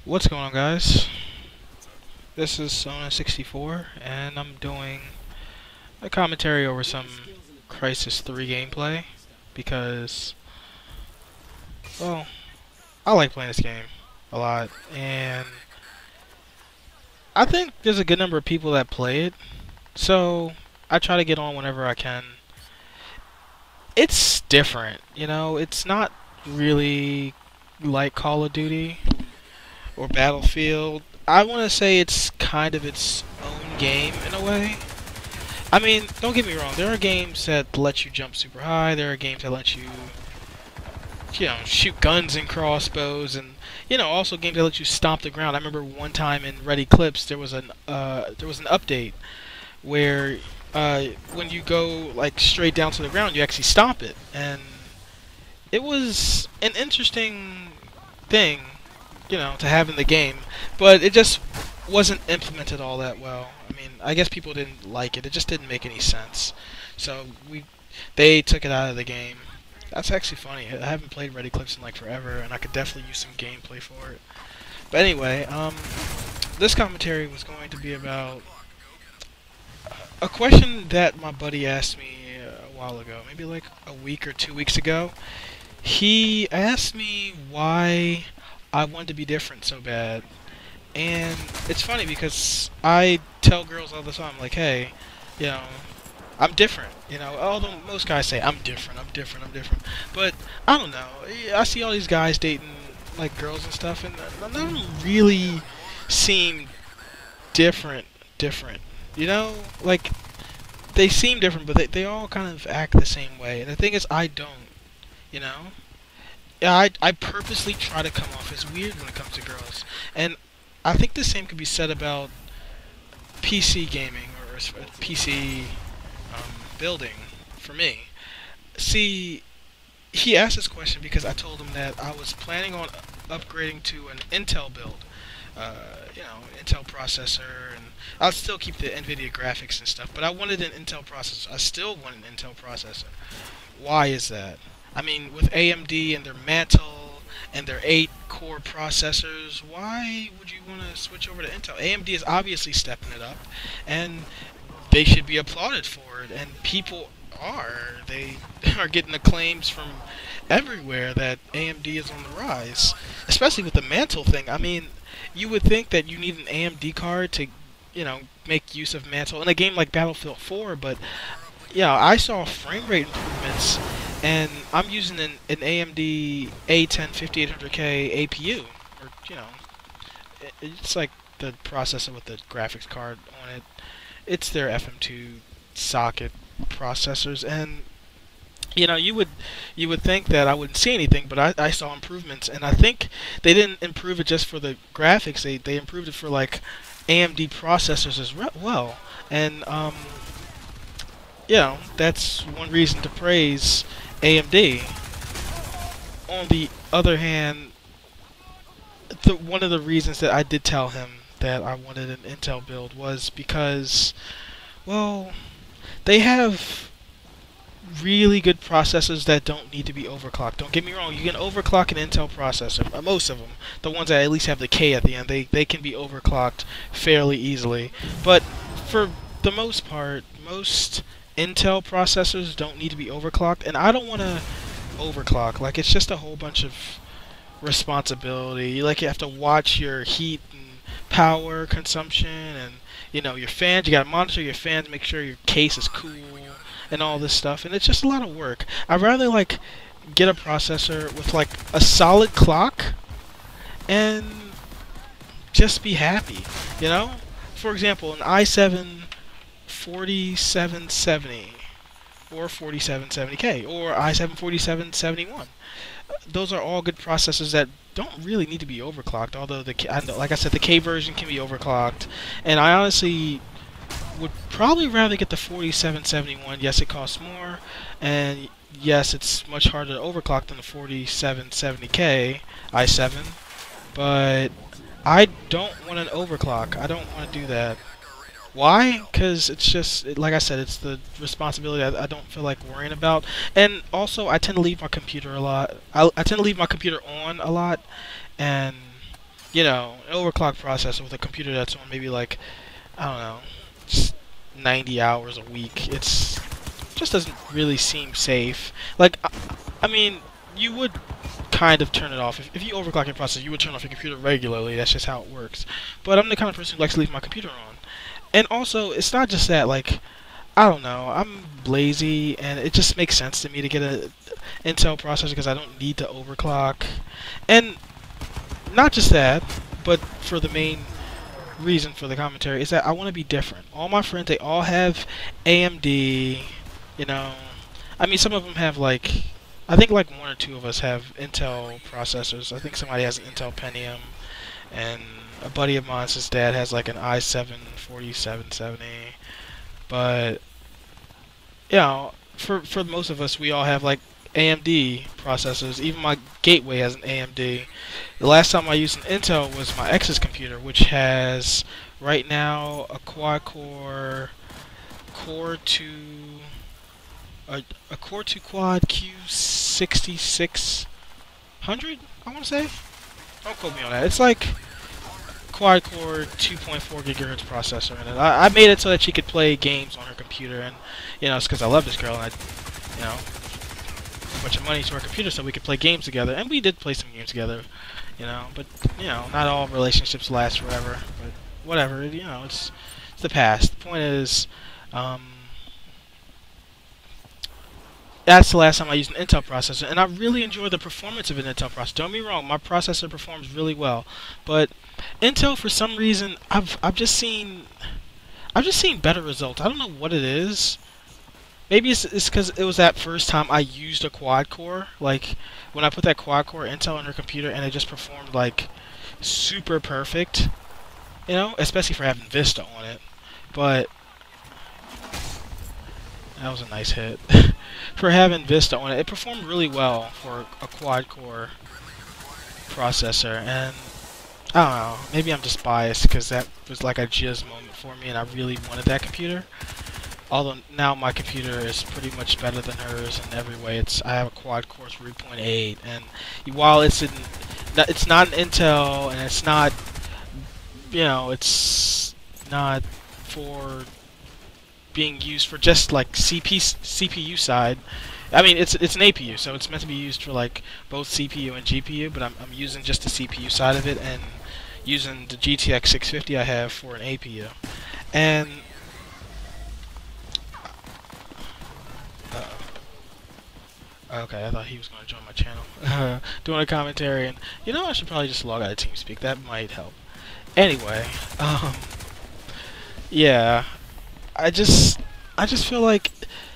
What's going on, guys? This is Sona64, and I'm doing a commentary over some Crysis 3 gameplay because, well, I like playing this game a lot, and I think there's a good number of people that play it, so I try to get on whenever I can. It's different, it's not really like Call of Duty or Battlefield. I want to say it's kind of its own game in a way. I mean, don't get me wrong. There are games that let you jump super high. There are games that let you, shoot guns and crossbows, and also games that let you stomp the ground. I remember one time in Red Eclipse there was an update where when you go like straight down to the ground, you actually stomp it, and it was an interesting thing, to have in the game, but it just wasn't implemented all that well. I mean, I guess people didn't like it. It just didn't make any sense. So they took it out of the game. That's actually funny. I haven't played Red Eclipse in like forever, and I could definitely use some gameplay for it. But anyway, this commentary was going to be about a question that my buddy asked me a while ago, maybe like a week or 2 weeks ago. He asked me why I wanted to be different so bad. And it's funny because I tell girls all the time, like, hey, you know, I'm different. Although most guys say, I'm different, I'm different, I'm different. But, I don't know. I see all these guys dating, like, girls and stuff, and none of them really seem different. Like, they seem different, but they all kind of act the same way. And the thing is, I don't, you know? Yeah, I purposely try to come off as weird when it comes to girls. And I think the same could be said about PC gaming or PC building for me. See, he asked this question because I told him that I was planning on upgrading to an Intel build. Intel processor, and I'll still keep the NVIDIA graphics and stuff, but I wanted an Intel processor. I still want an Intel processor. Why is that? I mean, with AMD and their Mantle and their 8-core processors, why would you want to switch over to Intel? AMD is obviously stepping it up, and they should be applauded for it, and people are. They are getting acclaims from everywhere that AMD is on the rise, especially with the Mantle thing. I mean, you would think that you need an AMD card to, make use of Mantle in a game like Battlefield 4, but yeah, I saw frame rate improvements, and I'm using an AMD A10 5800K APU, or it's like the processor with the graphics card on it. It's their FM2 socket processors, and you would think that I wouldn't see anything, but I saw improvements, and I think they didn't improve it just for the graphics. They improved it for like AMD processors as well, and that's one reason to praise AMD. On the other hand, one of the reasons that I did tell him that I wanted an Intel build was because, well, they have really good processors that don't need to be overclocked. Don't get me wrong, you can overclock an Intel processor. Most of them, the ones that at least have the K at the end, they can be overclocked fairly easily. But for the most part, most Intel processors don't need to be overclocked, and I don't want to overclock. Like, it's just a whole bunch of responsibility. Like, you have to watch your heat and power consumption, and your fans. You gotta monitor your fans, make sure your case is cool, and all this stuff. And it's just a lot of work. I'd rather like get a processor with like a solid clock and just be happy. For example, an i7 4770 or 4770K or i7 4771. Those are all good processors that don't really need to be overclocked. Although like I said, the K version can be overclocked, and I honestly would probably rather get the 4771. Yes, it costs more, and yes, it's much harder to overclock than the 4770K i7. But I don't want an overclock. I don't want to do that. Why? Because it's just, like I said, it's the responsibility I don't feel like worrying about. And also, I tend to leave my computer a lot. I tend to leave my computer on a lot, and you know, an overclock processor with a computer that's on maybe like, I don't know, just 90 hours a week. It's just doesn't really seem safe. Like, I mean, you would kind of turn it off. If you overclock your processor, you would turn off your computer regularly. That's just how it works. But I'm the kind of person who likes to leave my computer on. And also, it's not just that, like, I don't know, I'm lazy, and it just makes sense to me to get a Intel processor because I don't need to overclock. And not just that, but for the main reason for the commentary is that I want to be different. All my friends, they all have AMD, you know. I mean, some of them have like, I think like one or two of us have Intel processors. I think somebody has an Intel Pentium, and a buddy of mine's his dad has like an i7 4770. But you know, for most of us, we all have like AMD processors. Even my Gateway has an AMD. The last time I used an Intel was my ex's computer, which has right now a quad core Core 2 a Core 2 Quad Q6600. I want to say. Don't quote me on that. It's like quad core 2.4 gigahertz processor in it. I made it so that she could play games on her computer, and you know, it's because I love this girl, and I, you know, put a bunch of money into her computer so we could play games together, and we did play some games together, you know. But you know, not all relationships last forever. But whatever, you know, it's the past. The point is, that's the last time I used an Intel processor, and I really enjoy the performance of an Intel processor. Don't get me wrong, my processor performs really well, but Intel, for some reason, I've just seen better results. I don't know what it is. Maybe it's because it was that first time I used a quad core. Like when I put that quad core Intel on her computer, and it just performed like super perfect. You know, especially for having Vista on it. But that was a nice hit. For having Vista on it, it performed really well for a quad core processor, and I don't know, maybe I'm just biased because that was like a jizz moment for me and I really wanted that computer. Although now my computer is pretty much better than hers in every way. I have a quad core 3.8, and while it's not an Intel, and it's not, you know, it's not for being used for just like CPU side. I mean, it's an APU, so it's meant to be used for like both CPU and GPU. But I'm using just the CPU side of it, and using the GTX 650 I have for an APU. And okay, I thought he was going to join my channel, doing a commentary, and you know, I should probably just log out of TeamSpeak. That might help. Anyway, yeah. I just feel like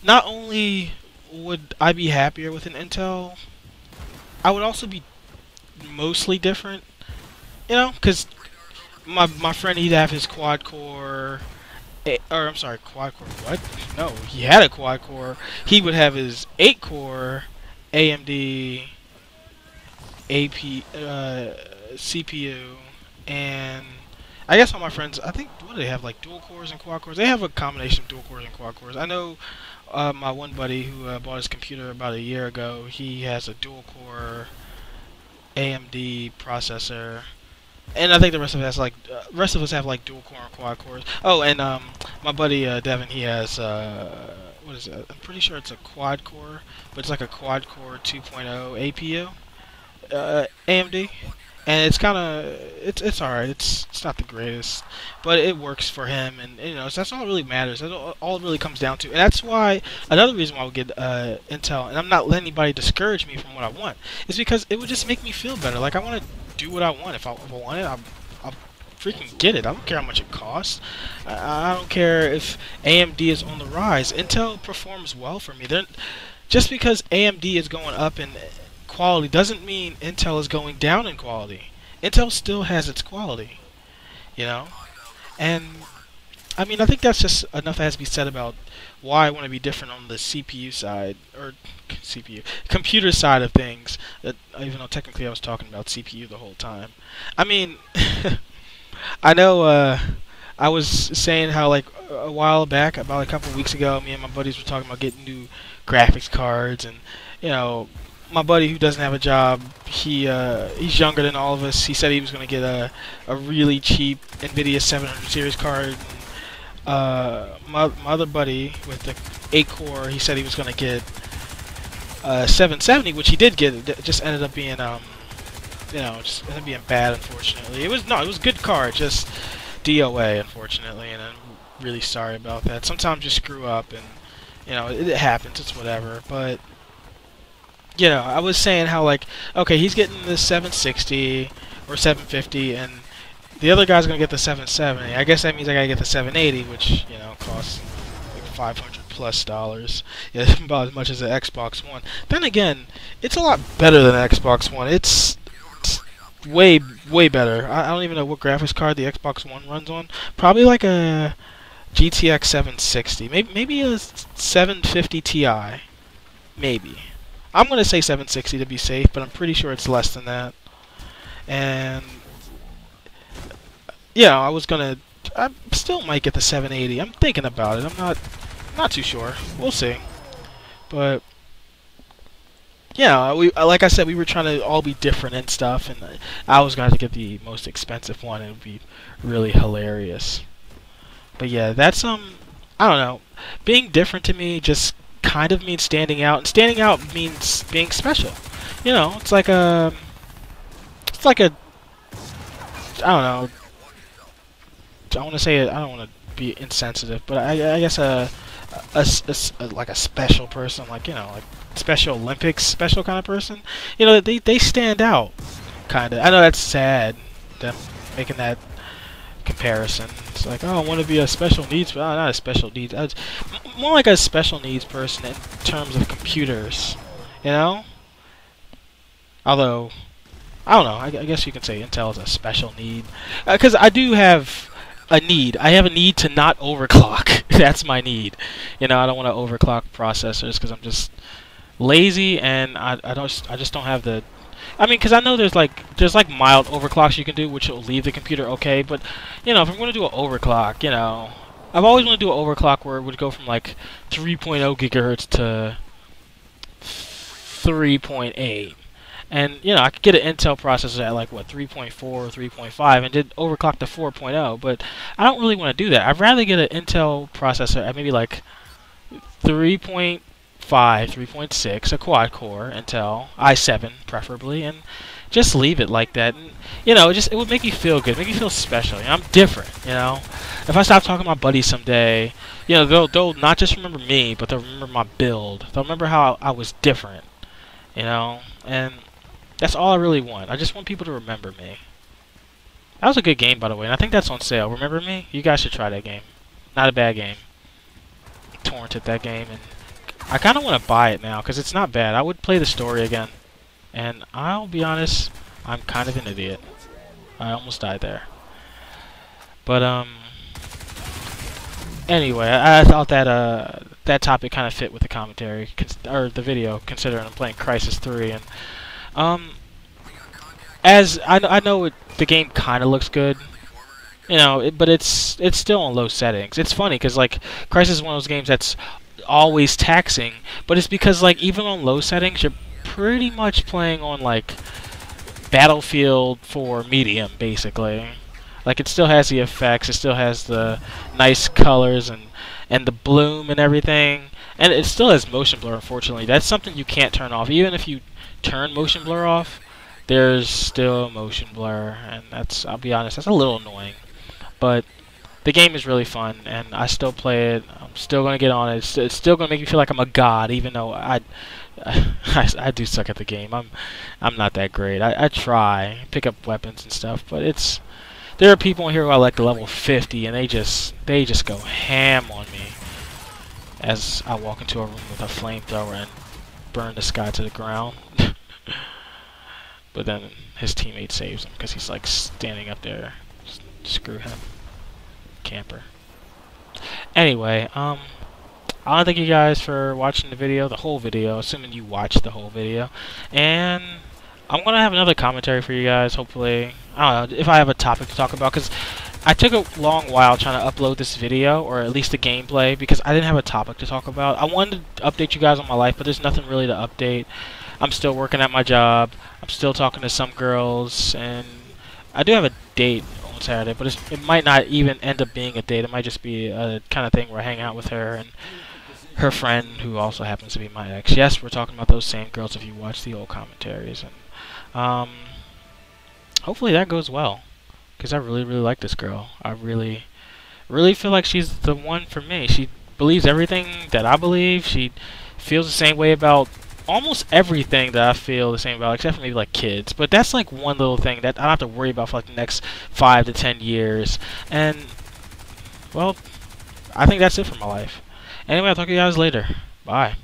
not only would I be happier with an Intel, I would also be mostly different, you know, because my friend, he'd have his quad core, or I'm sorry, quad core, what? No, he had a quad core. He would have his 8-core AMD CPU, and I guess all my friends, I think, what do they have, like dual cores and quad cores? They have a combination of dual cores and quad cores. I know my one buddy who bought his computer about a year ago, he has a dual core AMD processor. And I think the rest of us have like dual core and quad cores. Oh, and my buddy Devin, he has what is it? I'm pretty sure it's a quad core, but it's like a quad core 2.0 APU AMD. And it's kind of, it's alright. It's not the greatest, but it works for him, and you know, so that's all that really matters. That's all it really comes down to, and that's why another reason why I would get Intel, and I'm not letting anybody discourage me from what I want, is because it would just make me feel better. Like I want to do what I want. If I want it, I'll freaking get it. I don't care how much it costs. I don't care if AMD is on the rise. Intel performs well for me. Just because AMD is going up in quality doesn't mean Intel is going down in quality. Intel still has its quality, you know? And I mean, I think that's just enough that has to be said about why I want to be different on the CPU side, or computer side of things, even though technically I was talking about CPU the whole time. I mean, I know I was saying how like a while back, about a couple weeks ago, me and my buddies were talking about getting new graphics cards, and you know, my buddy who doesn't have a job, he's younger than all of us. He said he was going to get a really cheap NVIDIA 700 series card. My other buddy with the 8-core, he said he was going to get 770, which he did get. It just ended up being just ended up being bad, unfortunately. It was a good card, just DOA, unfortunately, and I'm really sorry about that. Sometimes you screw up, and it happens. It's whatever. But I was saying how, like, okay, he's getting the 760 or 750, and the other guy's gonna get the 770. I guess that means I gotta get the 780, which costs like $500+. Yeah, about as much as the Xbox One. Then again, it's a lot better than the Xbox One. It's way better. I don't even know what graphics card the Xbox One runs on. Probably like a GTX 760. Maybe a 750 Ti. Maybe. I'm gonna say 760 to be safe, but I'm pretty sure it's less than that. And I still might get the 780. I'm thinking about it. I'm not too sure. We'll see. But like I said, we were trying to all be different and stuff, and I was going to get the most expensive one. It would be really hilarious. But yeah, that's I don't know. Being different to me just kind of means standing out, and standing out means being special. It's like a I don't know. I want to say it. I don't want to be insensitive, but I guess like a special person, like like Special Olympics special kind of person. They stand out, kind of. I know that's sad, them making that comparison. It's like, oh, I want to be a special needs, but not a special needs. More like a special needs person in terms of computers, Although, I don't know. I guess you can say Intel is a special need, because I do have a need. I have a need to not overclock. That's my need. I don't want to overclock processors because I'm just lazy, and I just don't have the. I mean, because I know there's like mild overclocks you can do, which will leave the computer okay. But if I'm going to do an overclock, I've always wanted to do an overclock where it would go from like 3.0 gigahertz to 3.8. And, I could get an Intel processor at like, 3.4 or 3.5 and did overclock to 4.0, but I don't really want to do that. I'd rather get an Intel processor at maybe like 3.5, 3.6, a quad-core Intel, i7 preferably, and just leave it like that. And, it would make me feel good, make me feel special. I'm different, If I stop talking to my buddies someday, they'll not just remember me, but they'll remember my build. They'll remember how I was different, and that's all I really want. I just want people to remember me. That was a good game, by the way, and I think that's on sale. Remember Me? You guys should try that game. Not a bad game. Torrented that game, and I kind of want to buy it now, because it's not bad. I would play the story again. And I'll be honest, I'm kind of an idiot. I almost died there. But, anyway, I thought that, that topic kind of fit with the commentary, or the video, considering I'm playing Crysis 3, and as I know the game kind of looks good, but it's still on low settings. It's funny because like Crysis is one of those games that's always taxing, but it's because like even on low settings you're pretty much playing on like Battlefield 4 medium basically. Like it still has the effects, it still has the nice colors and the bloom and everything, and it still has motion blur. Unfortunately, that's something you can't turn off. Even if you turn motion blur off, there's still motion blur, and I'll be honest, that's a little annoying. But the game is really fun, and I still play it. I'm still gonna get on it. It's still gonna make me feel like I'm a god, even though I do suck at the game. I'm not that great. I try pick up weapons and stuff, but there are people in here who are like level 50, and they just go ham on me as I walk into a room with a flamethrower and burn this guy to the ground. But then his teammate saves him because he's like standing up there. Screw him, camper. Anyway, I want to thank you guys for watching the video, the whole video, assuming you watched the whole video. And I'm gonna have another commentary for you guys, hopefully. I don't know if I have a topic to talk about, because I took a long while trying to upload this video, or at least the gameplay, because I didn't have a topic to talk about. I wanted to update you guys on my life, but there's nothing really to update. I'm still working at my job. I'm still talking to some girls, and I do have a date on Saturday, but it might not even end up being a date. It might just be a kind of thing where I hang out with her and her friend, who also happens to be my ex. Yes, we're talking about those same girls if you watch the old commentaries, and hopefully that goes well, because I really, really like this girl. I really, really feel like she's the one for me. She believes everything that I believe. She feels the same way about almost everything that I feel the same about, except for maybe like kids. But that's like one little thing that I don't have to worry about for like the next 5 to 10 years. And, well, I think that's it for my life. Anyway, I'll talk to you guys later. Bye.